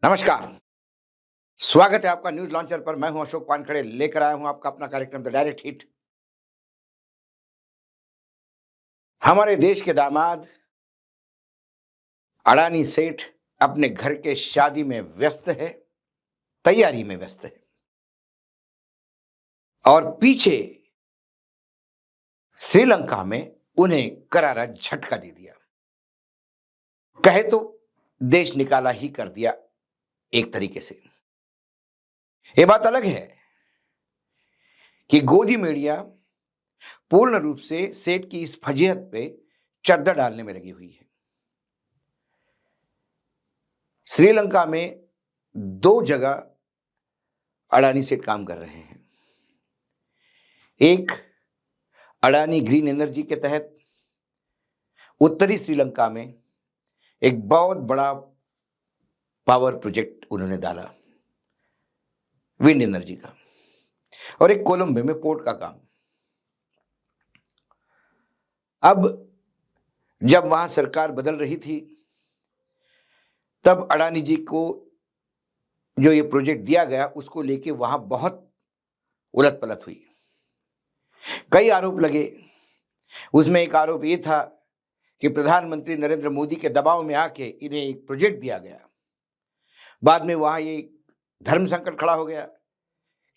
नमस्कार। स्वागत है आपका न्यूज लॉन्चर पर। मैं हूं अशोक वानखेड़े, लेकर आया हूं आपका अपना कार्यक्रम द डायरेक्ट हिट। हमारे देश के दामाद अडानी सेठ अपने घर के शादी में व्यस्त है, तैयारी में व्यस्त है और पीछे श्रीलंका में उन्हें करारा झटका दे दिया। कहे तो देश निकाला ही कर दिया एक तरीके से। ये बात अलग है कि गोदी मीडिया पूर्ण रूप से सेठ की इस फजीहत पे चद्दर डालने में लगी हुई है। श्रीलंका में दो जगह अडानी सेठ काम कर रहे हैं। एक अडानी ग्रीन एनर्जी के तहत उत्तरी श्रीलंका में एक बहुत बड़ा पावर प्रोजेक्ट उन्होंने डाला, विंड एनर्जी का, और एक कोलंबो में पोर्ट का काम। अब जब वहां सरकार बदल रही थी तब अडानी जी को जो ये प्रोजेक्ट दिया गया उसको लेके वहां बहुत उलट पलट हुई। कई आरोप लगे। उसमें एक आरोप ये था कि प्रधानमंत्री नरेंद्र मोदी के दबाव में आके इन्हें एक प्रोजेक्ट दिया गया। बाद में वहां ये धर्म संकट खड़ा हो गया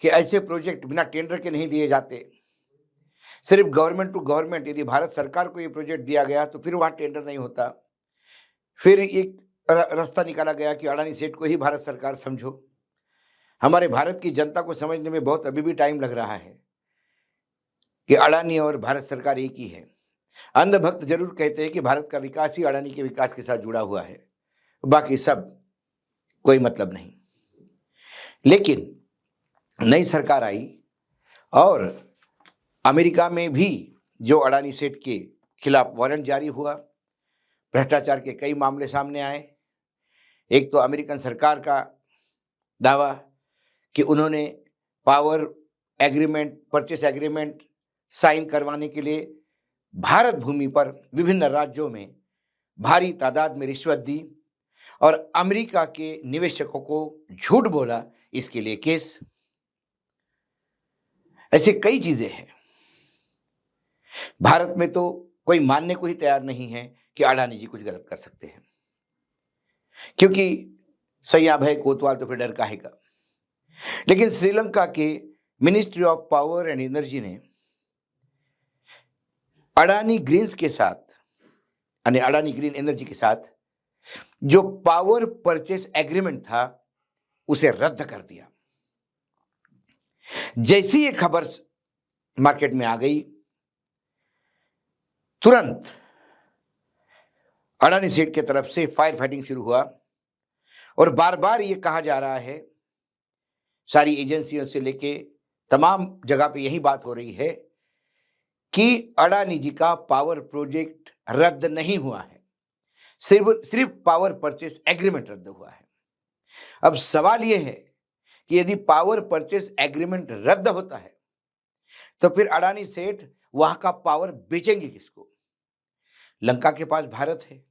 कि ऐसे प्रोजेक्ट बिना टेंडर के नहीं दिए जाते। सिर्फ गवर्नमेंट टू गवर्नमेंट, यदि भारत सरकार को ये प्रोजेक्ट दिया गया तो फिर वहां टेंडर नहीं होता। फिर एक रास्ता निकाला गया कि अडानी सेठ को ही भारत सरकार समझो। हमारे भारत की जनता को समझने में बहुत अभी भी टाइम लग रहा है कि अडानी और भारत सरकार एक ही है। अंधभक्त जरूर कहते हैं कि भारत का विकास ही अडानी के विकास के साथ जुड़ा हुआ है, बाकी सब कोई मतलब नहीं। लेकिन नई सरकार आई और अमेरिका में भी जो अडानी सेठ के खिलाफ वारंट जारी हुआ, भ्रष्टाचार के कई मामले सामने आए। एक तो अमेरिकन सरकार का दावा कि उन्होंने power agreement, purchase agreement sign करवाने के लिए भारत भूमि पर विभिन्न राज्यों में भारी तादाद में रिश्वत दी और अमेरिका के निवेशकों को झूठ बोला, इसके लिए केस। ऐसे कई चीजें हैं। भारत में तो कोई मानने को ही तैयार नहीं है कि अडानी जी कुछ गलत कर सकते हैं, क्योंकि सैया भय कोतवाल तो फिर डर काहे का। लेकिन श्रीलंका के ministry of power and energy ने अडानी ग्रीन्स के साथ, यानी अडानी ग्रीन एनर्जी के साथ जो पावर परचेस एग्रीमेंट था उसे रद्द कर दिया। जैसी ये खबर मार्केट में आ गई, तुरंत अडानी सेठ की तरफ से फायर फाइटिंग शुरू हुआ और बार बार ये कहा जा रहा है, सारी एजेंसियों से लेके तमाम जगह पे यही बात हो रही है कि अडानी जी का पावर प्रोजेक्ट रद्द नहीं हुआ है, सिर्फ पावर परचेस एग्रीमेंट रद्द हुआ है। अब सवाल यह है कि यदि पावर परचेस एग्रीमेंट रद्द होता है तो फिर अडानी सेठ वहां का पावर बेचेंगे किसको? लंका के पास भारत है,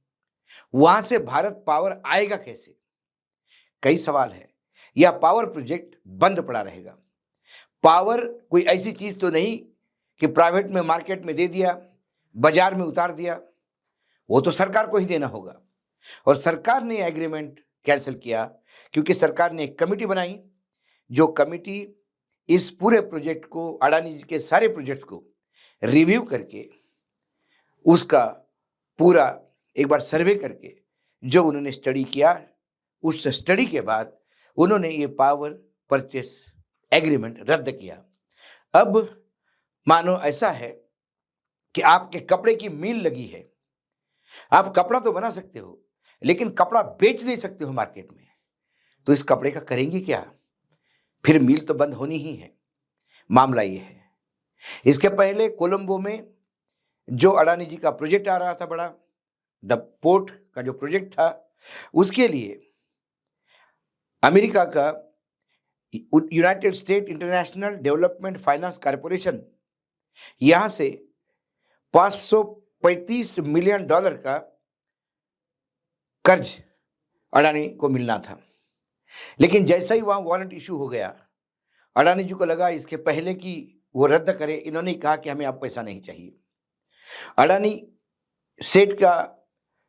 वहां से भारत पावर आएगा कैसे? कई सवाल है। या पावर प्रोजेक्ट बंद पड़ा रहेगा? पावर कोई ऐसी चीज तो नहीं कि प्राइवेट में मार्केट में दे दिया, बाजार में उतार दिया, वो तो सरकार को ही देना होगा। और सरकार ने एग्रीमेंट कैंसिल किया क्योंकि सरकार ने एक कमेटी बनाई, जो कमेटी इस पूरे प्रोजेक्ट को, अडानी जी के सारे प्रोजेक्ट्स को रिव्यू करके उसका पूरा एक बार सर्वे करके जो उन्होंने स्टडी किया, उस स्टडी के बाद उन्होंने ये पावर परचेस एग्रीमेंट रद्द किया। अब मानो ऐसा है कि आपके कपड़े की मिल लगी है, आप कपड़ा तो बना सकते हो लेकिन कपड़ा बेच नहीं सकते हो मार्केट में, तो इस कपड़े का करेंगे क्या? फिर मिल तो बंद होनी ही है। मामला ये है। इसके पहले कोलंबो में जो अडानी जी का प्रोजेक्ट आ रहा था बड़ा, द पोर्ट का जो प्रोजेक्ट था, उसके लिए अमेरिका का United state international development finance corporation यहां से $535 मिलियन का कर्ज अडानी को मिलना था। लेकिन जैसा ही वहाँ वारंट इश्यू हो गया, अडानी जी को लगा इसके पहले कि वो रद्द करें, इन्होंने कहा कि हमें अब पैसा नहीं चाहिए। अडानी सेठ का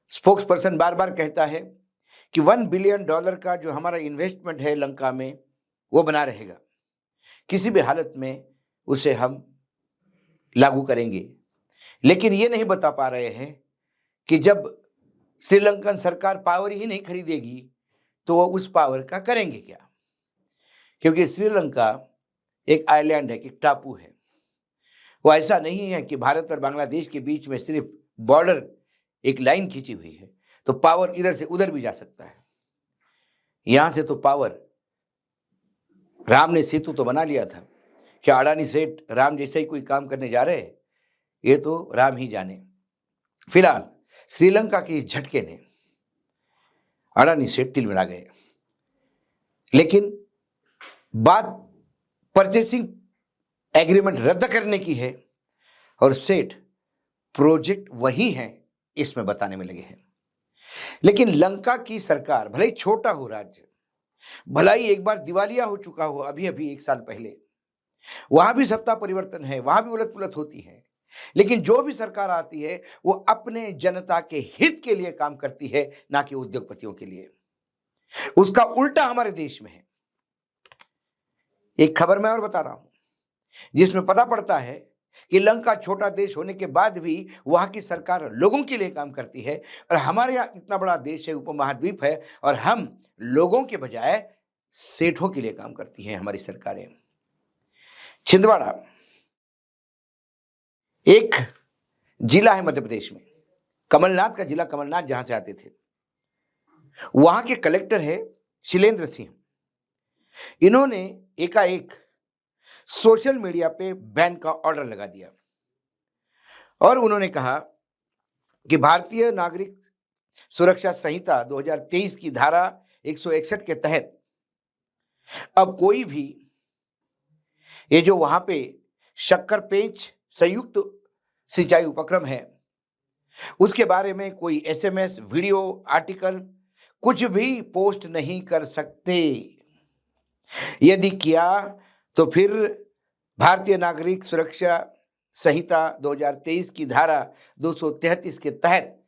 स्पोक्स पर्सन बार-बार कहता है कि $1 बिलियन का जो हमारा इन्वेस्टमेंट है लंका में, वो बना रहेगा। किसी भी हालत में उसे हम लागू करेंगे। लेकिन ये नहीं बता पा रहे हैं कि जब श्रीलंकन सरकार पावर ही नहीं खरीदेगी, तो वो उस पावर का करेंगे क्या? क्योंकि श्रीलंका एक आइलैंड है, एक टापू है। वो ऐसा नहीं है कि भारत और बांग्लादेश के बीच में सिर्फ बॉर्डर एक लाइन खींची हुई है, तो पावर इधर से उधर भी जा सकता है। यहां से तो पावर, राम ने सेतु तो बना लिया था, क्या अडानी सेठ राम जैसे ही कोई काम करने जा रहे हैं? ये तो राम ही जाने। फिलहाल श्रीलंका के इस झटके ने अडानी सेठ तिलमिला गए। लेकिन बात परचेसिंग एग्रीमेंट रद्द करने की है और सेठ प्रोजेक्ट वही है इसमें बताने में लगे हैं। लेकिन लंका की सरकार, भले ही छोटा हो राज्य, भला ही एक बार दिवालिया हो चुका हो अभी अभी 1 साल पहले, वहां भी सत्ता परिवर्तन है, वहां भी उलट पुलट होती है, लेकिन जो भी सरकार आती है वो अपने जनता के हित के लिए काम करती है, ना कि उद्योगपतियों के लिए। उसका उल्टा हमारे देश में है। एक खबर मैं और बता रहा हूं, जिसमें पता पड़ता है कि लंका छोटा देश होने के बाद भी वहां की सरकार लोगों के लिए काम करती है, और हमारे यहाँ इतना बड़ा देश है, उपमहाद्वीप है, और हम लोगों के बजाय सेठों के लिए काम करती हैं हमारी सरकारें। छिंदवाड़ा एक जिला है मध्य प्रदेश में, कमलनाथ का जिला, कमलनाथ जहां से आते थे, वहां के कलेक्टर है शिलेंद्र सिंह। इन्होंने एकाएक सोशल मीडिया पे बैन का ऑर्डर लगा दिया और उन्होंने कहा कि भारतीय नागरिक सुरक्षा संहिता 2023 की धारा 161 के तहत अब कोई भी ये जो वहां पे शक्कर पेंच संयुक्त सिंचाई उपक्रम है, उसके बारे में कोई एसएमएस, वीडियो, आर्टिकल कुछ भी पोस्ट नहीं कर सकते। यदि किया तो फिर भारतीय नागरिक सुरक्षा संहिता 2023 की धारा 233 के तहत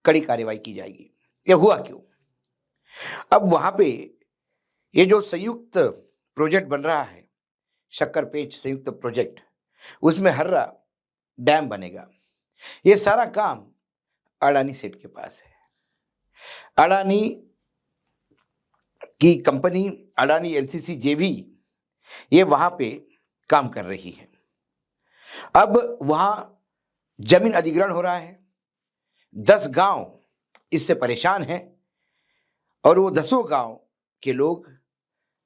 कड़ी कार्रवाई की जाएगी। यह हुआ क्यों? अब वहां पे ये जो संयुक्त प्रोजेक्ट बन रहा है, शक्कर पेंच संयुक्त प्रोजेक्ट, उसमें हर्रा डैम बनेगा। ये सारा काम अडानी सेठ के पास है। अडानी की कंपनी अडानी एलसीसी जेवी ये वहां पे काम कर रही है। अब वहां जमीन अधिग्रहण हो रहा है। 10 गांव इससे परेशान हैं और वो 10 गांव के लोग,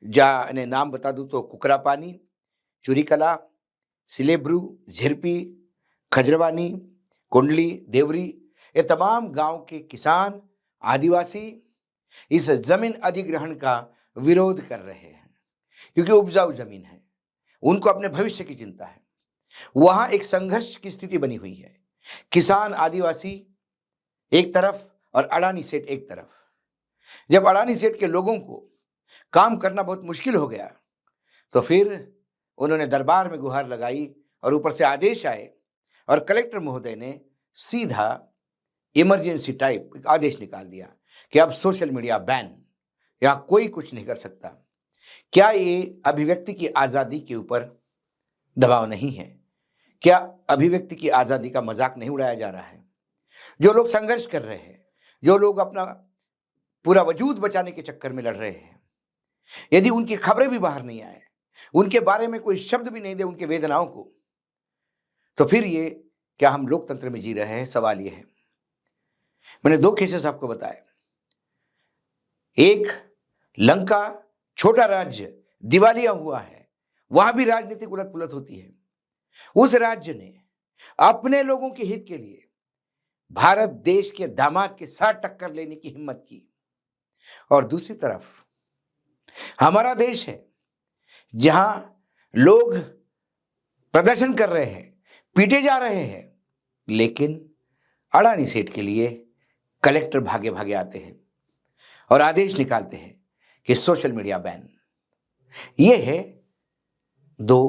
जहां नाम बता दूं तो कुकरापानी, चुरीकला, सिलेब्रू, झिरपी, खजरवानी, कुंडली, देवरी, ये तमाम गांव के किसान, आदिवासी इस जमीन अधिग्रहण का विरोध कर रहे हैं, क्योंकि उपजाऊ जमीन है, उनको अपने भविष्य की चिंता है। वहां एक संघर्ष की स्थिति बनी हुई है, किसान, आदिवासी एक तरफ और अडानी सेठ एक तरफ। जब अडानी सेठ के लोगों को काम करना बहुत मुश्किल हो गया, तो फिर उन्होंने दरबार में गुहार लगाई और ऊपर से आदेश आए और कलेक्टर महोदय ने सीधा इमरजेंसी टाइप एक आदेश निकाल दिया कि अब सोशल मीडिया बैन, यहां कोई कुछ नहीं कर सकता। क्या ये अभिव्यक्ति की आजादी के ऊपर दबाव नहीं है? क्या अभिव्यक्ति की आजादी का मजाक नहीं उड़ाया जा रहा है? जो लोग संघर्ष कर रहे हैं, जो लोग अपना पूरा वजूद बचाने के चक्कर में लड़ रहे हैं, यदि उनकी खबरें भी बाहर नहीं आए, उनके बारे में कोई शब्द भी नहीं दे उनके वेदनाओं को, तो फिर ये क्या हम लोकतंत्र में जी रहे हैं? सवाल ये है। मैंने 2 केसेस आपको बताए। एक, लंका छोटा राज्य दिवालिया हुआ है, वहां भी राजनीतिक उलट पुलट होती है। उस राज्य ने अपने लोगों के हित के लिए भारत देश के दामाद के साथ टक्कर लेने की हिम्मत की। और दूसरी तरफ हमारा देश है, जहां लोग प्रदर्शन कर रहे हैं, पीटे जा रहे हैं, लेकिन अडानी सेठ के लिए कलेक्टर भागे भागे आते हैं और आदेश निकालते हैं कि सोशल मीडिया बैन। ये है दो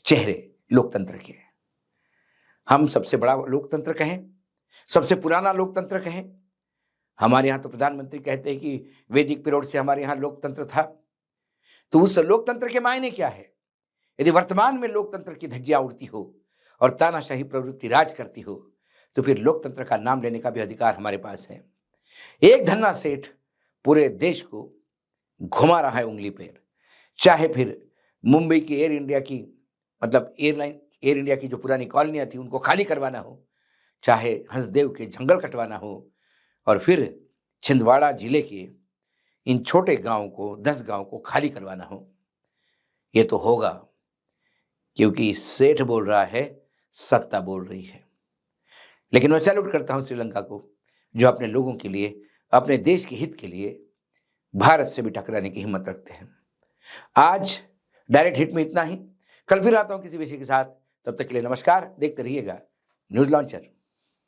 चेहरे लोकतंत्र के। हम सबसे बड़ा लोकतंत्र कहें, सबसे पुराना लोकतंत्र कहें, हमारे यहाँ तो प्रधानमंत्री कहते हैं कि वैदिक पीरियड से हमारे यहाँ लोकतंत्र था। तो उस लोकतंत्र के मायने क्या है? यदि वर्तमान में लोकतंत्र की धज्जियां उड़ती हो और तानाशाही प्रवृत्ति राज करती हो, तो फिर लोकतंत्र का नाम लेने का भी अधिकार हमारे पास है। एक धन्ना सेठ पूरे देश को घुमा रहा है उंगली पर, चाहे फिर मुंबई की एयर इंडिया की मतलब एयर इंडिया की जो पुरानी कॉलोनियां थी उनको खाली करवाना हो, चाहे हंसदेव के जंगल कटवाना हो, और फिर छिंदवाड़ा जिले के इन छोटे गांव को 10 गांव को खाली करवाना हो, ये तो होगा क्योंकि सेठ बोल रहा है, सत्ता बोल रही है। लेकिन मैं सैल्यूट करता हूं श्रीलंका को, जो अपने लोगों के लिए, अपने देश के हित के लिए भारत से भी टकराने की हिम्मत रखते हैं। आज डायरेक्ट हिट में इतना ही। कल फिर आता हूं किसी विषय के साथ। तब तक के लिए नमस्कार। देखते रहिएगा न्यूज लॉन्चर।